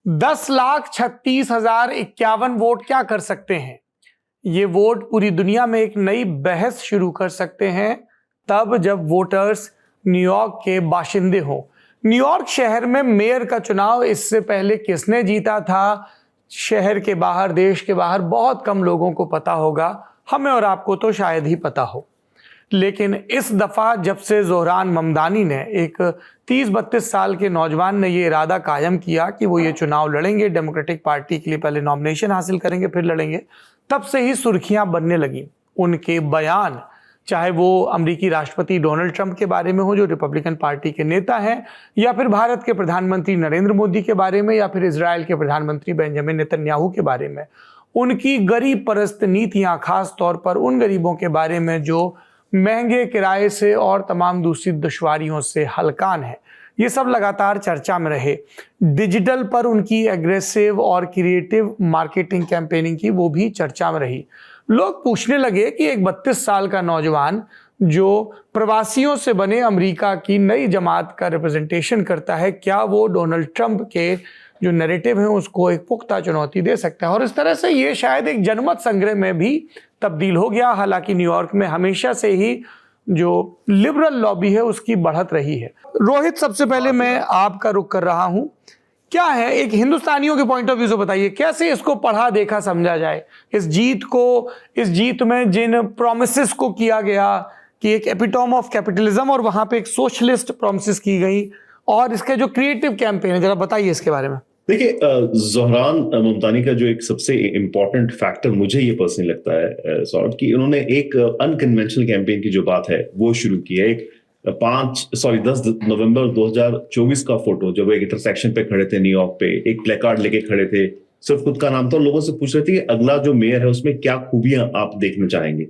10,36,051 vote क्या कर सकते हैं? ये वोट पूरी दुनिया में एक नई बहस शुरू कर सकते हैं तब जब वोटर्स न्यूयॉर्क के बाशिंदे हों। न्यूयॉर्क शहर में मेयर का चुनाव इससे पहले किसने जीता था, शहर के बाहर, देश के बाहर बहुत कम लोगों को पता होगा। हमें और आपको तो शायद ही पता हो, लेकिन इस दफा जब से ज़ोहरान ममदानी ने, एक 30-32 साल के नौजवान ने ये इरादा कायम किया कि वो ये चुनाव लड़ेंगे, डेमोक्रेटिक पार्टी के लिए पहले नॉमिनेशन हासिल करेंगे फिर लड़ेंगे, तब से ही सुर्खियां बनने लगी उनके बयान। चाहे वो अमेरिकी राष्ट्रपति डोनाल्ड ट्रंप के बारे में हो जो रिपब्लिकन पार्टी के नेता हैं, या फिर भारत के प्रधानमंत्री नरेंद्र मोदी के बारे में, या फिर इजराइल के प्रधानमंत्री बेंजामिन नेतन्याहू के बारे में। उनकी गरीब परस्त नीतियां, खास तौर पर उन गरीबों के बारे में जो महंगे किराए से और तमाम दूसरी दुश्वारियों से हलकान है, ये सब लगातार चर्चा में रहे। डिजिटल पर उनकी एग्रेसिव और क्रिएटिव मार्केटिंग कैंपेनिंग की वो भी चर्चा में रही। लोग पूछने लगे कि एक 32 साल का नौजवान जो प्रवासियों से बने अमेरिका की नई जमात का रिप्रेजेंटेशन करता है, क्या वो डोनाल्ड ट्रंप के जो नैरेटिव है उसको एक पुख्ता चुनौती दे सकता है? और इस तरह से ये शायद एक जनमत संग्रह में भी तब्दील हो गया। हालांकि न्यूयॉर्क में हमेशा से ही जो लिबरल लॉबी है उसकी बढ़त रही है। रोहित, सबसे पहले मैं आपका रुख कर रहा हूं, क्या है एक हिंदुस्तानियों के पॉइंट ऑफ व्यू से बताइए, कैसे इसको पढ़ा देखा समझा जाए, इस जीत में जिन प्रोमिसेस को किया गया कि एक एपिटोम ऑफ कैपिटलिज्म और वहां पे एक सोशलिस्ट प्रोमिसेस की गई, और इसका जो क्रिएटिव कैंपेन है, जरा बताइए इसके बारे में। देखिए, ज़ोहरान ममदानी का जो एक सबसे इम्पोर्टेंट फैक्टर मुझे ये पर्सनली लगता है सौरभ, कि उन्होंने एक अनकन्वेंशनल कैंपेन की जो बात है वो शुरू की है। एक 10 नवंबर 2024 का फोटो, जब एक इंटरसेक्शन पे खड़े थे न्यूयॉर्क पे, एक प्लेकार्ड लेके खड़े थे, सिर्फ खुद का नाम था, और लोगों से पूछ रहे थे कि अगला जो मेयर है उसमें क्या खूबियां आप देखना चाहेंगे।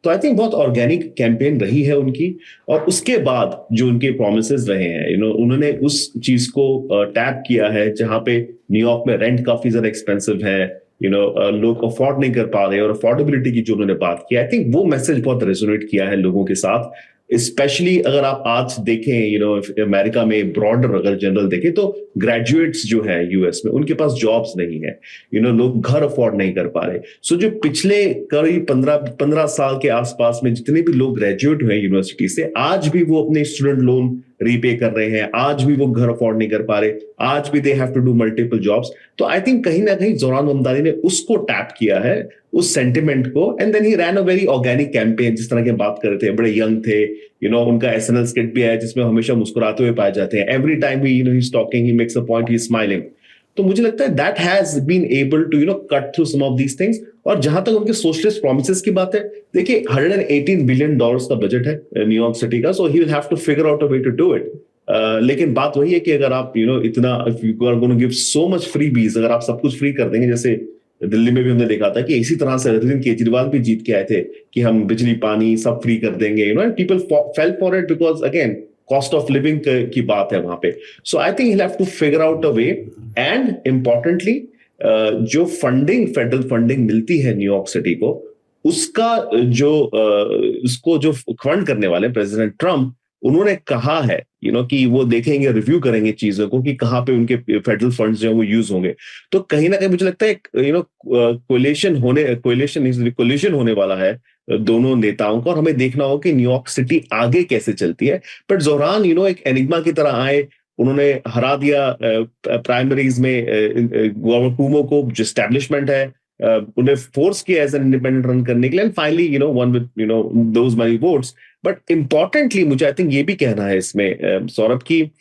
तो आई थिंक बहुत ऑर्गेनिक कैंपेन रही है उनकी। और उसके बाद जो उनके प्रोमिसेस रहे हैं, उन्होंने उस चीज को टैप किया है जहां पे न्यूयॉर्क में रेंट काफी ज्यादा एक्सपेंसिव है, लोग अफोर्ड नहीं कर पा रहे, और अफोर्डेबिलिटी की जो उन्होंने बात की, आई थिंक वो मैसेज बहुत रेजोनेट किया है लोगों के साथ। स्पेशली अगर आप आज देखें, अमेरिका में ब्रॉडर अगर जनरल देखें, तो ग्रेजुएट्स जो है यूएस में, उनके पास जॉब्स नहीं है, लोग घर अफोर्ड नहीं कर पा रहे। सो जो पिछले करीब 15 साल के आसपास में जितने भी लोग ग्रेजुएट हुए यूनिवर्सिटी से, आज भी वो अपने स्टूडेंट लोन रीपे कर रहे हैं, आज भी वो घर अफोर्ड नहीं कर पा रहे, आज भी they have to do multiple jobs. तो आई थिंक कहीं ना कहीं ज़ोहरान ममदानी ने उसको टैप किया है, उस सेंटिमेंट को, and then he ran a very organic campaign. जिस तरह की बात कर रहे थे, बड़े यंग थे, उनका एसएनएल स्किट भी है जिसमें हमेशा मुस्कुराते हुए पाए जाते हैं। Every time he he is talking, he makes a point, he is smiling. तो मुझे लगता है that has been able to cut through some of these things. और जहां तक उनके सोशलिस्ट प्रोमिसेस की बात है, देखिए $118 बिलियन का बजट है न्यूयॉर्क सिटी का, so he will have to figure out a way to do it. लेकिन बात वही है कि अगर आप इतना, if you are going to give so much freebies, अगर आप सब कुछ फ्री कर देंगे, जैसे दिल्ली में भी हमने देखा था कि इसी तरह से अरविंद केजरीवाल भी जीत के आए थे कि हम बिजली पानी सब फ्री कर देंगे, people fell for it because again cost of living की बात है वहां पे। So I think he have to figure out a way, and importantly जो फंडिंग, फेडरल फंडिंग मिलती है न्यूयॉर्क सिटी को, उसका उसको जो फंड करने वाले प्रेसिडेंट ट्रंप, उन्होंने कहा है कि वो देखेंगे, रिव्यू करेंगे चीजों को कि कहां पे उनके फेडरल फंड्स जो है वो यूज होंगे। तो कहीं ना कहीं मुझे लगता है कोलिशन होने वाला है दोनों नेताओं का, और हमें देखना होगा कि न्यूयॉर्क सिटी आगे कैसे चलती है। बट ज़ोहरान एक एनिग्मा की तरह आए, उन्होंने हरा दिया प्राइमरीज में कुमो को, जो एस्टैब्लिशमेंट है, उन्हें फोर्स किया एज एन इंडिपेंडेंट रन करने के लिए, and finally one with those money votes. But importantly मुझे आई थिंक ये भी कहना है इसमें सौरभ, की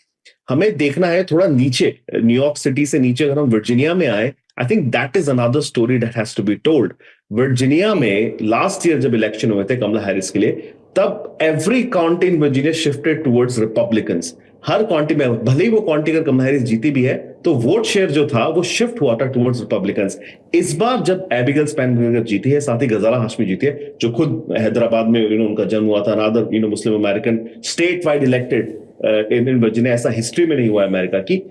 हमें देखना है थोड़ा नीचे, न्यूयॉर्क सिटी से नीचे अगर हम वर्जीनिया में आए, I think that is another story that has to be told. Virginia में लास्ट ईयर जब इलेक्शन हुए थे कमला हैरिस के लिए, तब every county in Virginia shifted towards Republicans. हर काउंटी में, भले ही वो काउंटी अगर कमला हैरिस जीती भी है, तो वोट शेयर जो था वो शिफ्ट हुआ था टुवर्ड्स रिपब्लिकन्स। इस बार जब एबिगेल स्पैनगर्गर जीती है, साथ ही गजाला हाशमी जीती है, जो खुद हैदराबाद में उनका जन्म हुआ था, another Muslim American, state wide elected in Virginia, ऐसा हिस्ट्री में नहीं हुआ अमेरिका की।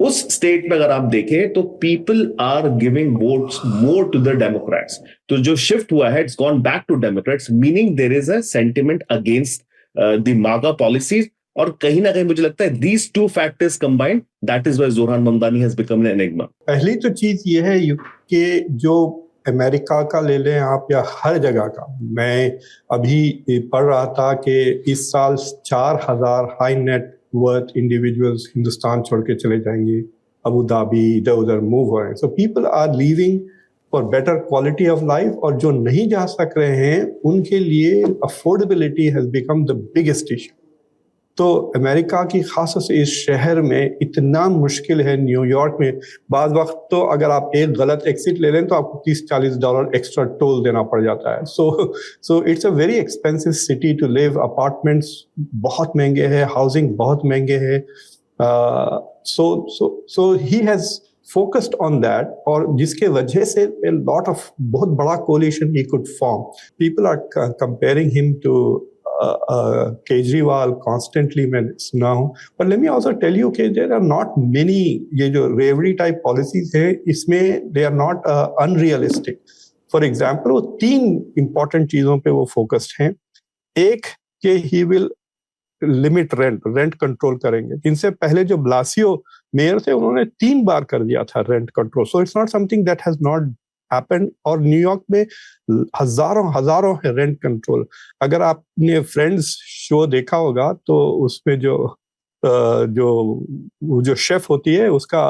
उस स्टेट में अगर आप देखें तो people are giving votes more to the Democrats. तो जो शिफ्ट हुआ है, it's gone back to Democrats, meaning there is a sentiment against the MAGA policies. और कहीं ना कहीं मुझे लगता है these two factors combined, that is why Zohran Mamdani has become an enigma. पहली तो चीज ये है कि जो अमेरिका का ले लें आप या हर जगह का, मैं अभी पढ़ रहा था कि इस साल 4,000 high net worth individuals Hindustan छोड़ के चले जाएंगे, अबू धाबी इधर उधर मूव हो रहे हैं. So people are leaving for better quality of life, और जो नहीं जा सक रहे हैं उनके लिए affordability has become the biggest issue. तो अमेरिका की खास से इस शहर में इतना मुश्किल है. न्यूयॉर्क में बाद वक्त तो अगर आप एक गलत एग्जिट ले लें तो आपको $30-40 एक्स्ट्रा टोल देना पड़ जाता है. So it's a very expensive city to live. Apartments बहुत महंगे हैं, हाउसिंग बहुत महंगे है. So he has focused on that, और जिसके वजह से a lot of बहुत बड़ा coalition he could form. People are comparing him to Kejriwal constantly, मैं सुना हूँ. But let me also tell you कि there are not many ये जो रेवड़ी टाइप पॉलिसीज है इसमें they are not unrealistic. For example, वो 3 important चीजों पे वो फोकस्ड हैं. एक कि he will limit rent control करेंगे. इनसे पहले जो ब्लासियो मेयर थे उन्होंने 3 बार कर दिया था rent control. So it's not something that has not happened. और न्यूयॉर्क में हजारों है रेंट कंट्रोल. अगर आपने फ्रेंड्स शो देखा होगा तो उसमें जो शेफ होती है उसका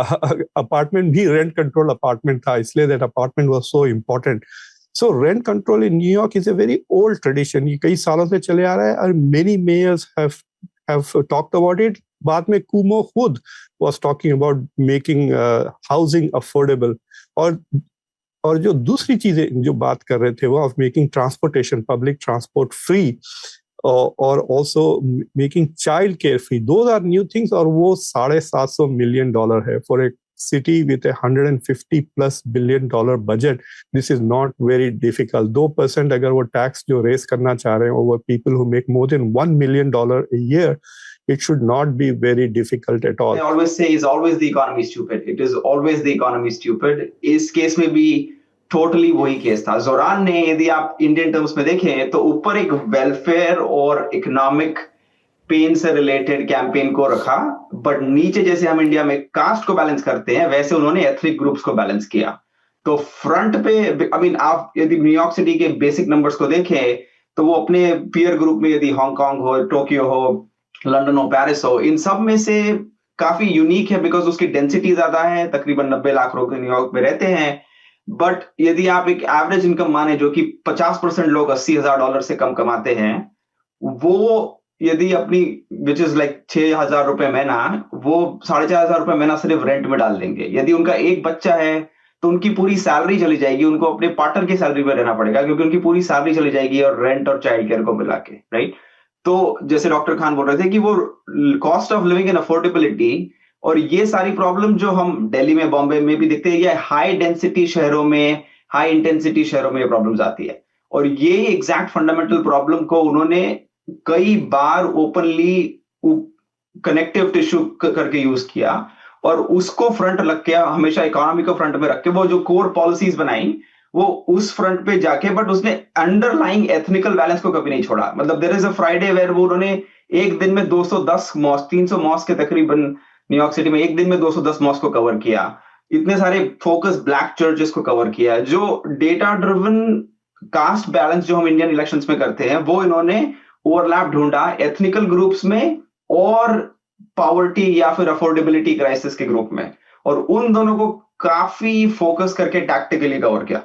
अपार्टमेंट भी रेंट कंट्रोल अपार्टमेंट था, इसलिए that apartment was so important. So rent control in New York is a very old tradition. ये कई सालों से चले आ रहा है, और many mayors have talked about it. बाद में Cuomo खुद was talking about making housing affordable. और जो दूसरी चीजें जो बात कर रहे थे वो of making transportation, public transport free, और also making child care free. Those are new things, और वो $750 million है for a city with a $150+ billion budget. This is not very difficult. 2% अगर वो टैक्स जो रेस करना चाह रहे हैं over people who make more than $1 million a year, it should not be very difficult at all. I always say is always the economy stupid. It is always the economy stupid. इस case में भी totally वही case था. जोरान ने यदि आप Indian terms में देखें तो ऊपर एक वेलफेयर और इकोनॉमिक पेन से रिलेटेड कैंपेन को रखा, बट नीचे जैसे हम इंडिया में कास्ट को बैलेंस करते हैं वैसे उन्होंने एथनिक ग्रुप्स को बैलेंस किया. तो फ्रंट पे आप यदि न्यूयॉर्क सिटी के बेसिक नंबर्स को देखें तो वो अपने पीयर ग्रुप में यदि हांगकांग हो, टोक्यो हो, लंदन हो, पेरिस हो, इन सब में से काफी यूनिक है बिकॉज उसकी डेंसिटी ज्यादा है. तकरीबन 90 लाख लोग न्यूयॉर्क में रहते हैं. बट यदि आप एक एवरेज इनकम माने जो कि 50% लोग $80,000 से कम कमाते हैं, वो यदि अपनी विच इज लाइक 6,000 रुपए महीना, वो 4,500 रुपए महीना सिर्फ रेंट में डाल देंगे. यदि उनका एक बच्चा है तो उनकी पूरी सैलरी चली जाएगी, उनको अपने पार्टनर की सैलरी में रहना पड़ेगा क्योंकि उनकी पूरी सैलरी चली जाएगी और रेंट और चाइल्ड केयर को मिला के, राइट. तो जैसे डॉक्टर खान बोल रहे थे कि वो cost of living and affordability और ये सारी प्रॉब्लम जो हम दिल्ली में, बॉम्बे में भी देखते हैं, ये हाई डेंसिटी शहरों में, हाई इंटेंसिटी शहरों में ये प्रॉब्लम्स आती है. और ये एग्जैक्ट फंडामेंटल प्रॉब्लम को उन्होंने कई बार ओपनली कनेक्टिव टिश्यू करके यूज किया और उसको फ्रंट रख के, हमेशा इकोनॉमी को फ्रंट में रख के वो जो कोर पॉलिसीज बनाई वो उस फ्रंट पे जाके, बट उसने अंडरलाइंग एथनिकल बैलेंस को कभी नहीं छोड़ा. मतलब there is a Friday where वो उन्होंने एक दिन में 210 मॉस्क, 300 मॉस्क के तकरीबन न्यूयॉर्क सिटी में एक दिन में 210 मॉस्क को कवर किया. इतने सारे फोकस ब्लैक चर्चेस को कवर किया. जो डेटा ड्रिवन कास्ट बैलेंस जो हम इंडियन इलेक्शंस में करते हैं वो इन्होंने ओवरलैप ढूंढा एथनिकल ग्रुप्स में और पॉवर्टी या फिर अफोर्डेबिलिटी क्राइसिस के ग्रुप में, और उन दोनों को काफी फोकस करके टैक्टिकली कवर किया.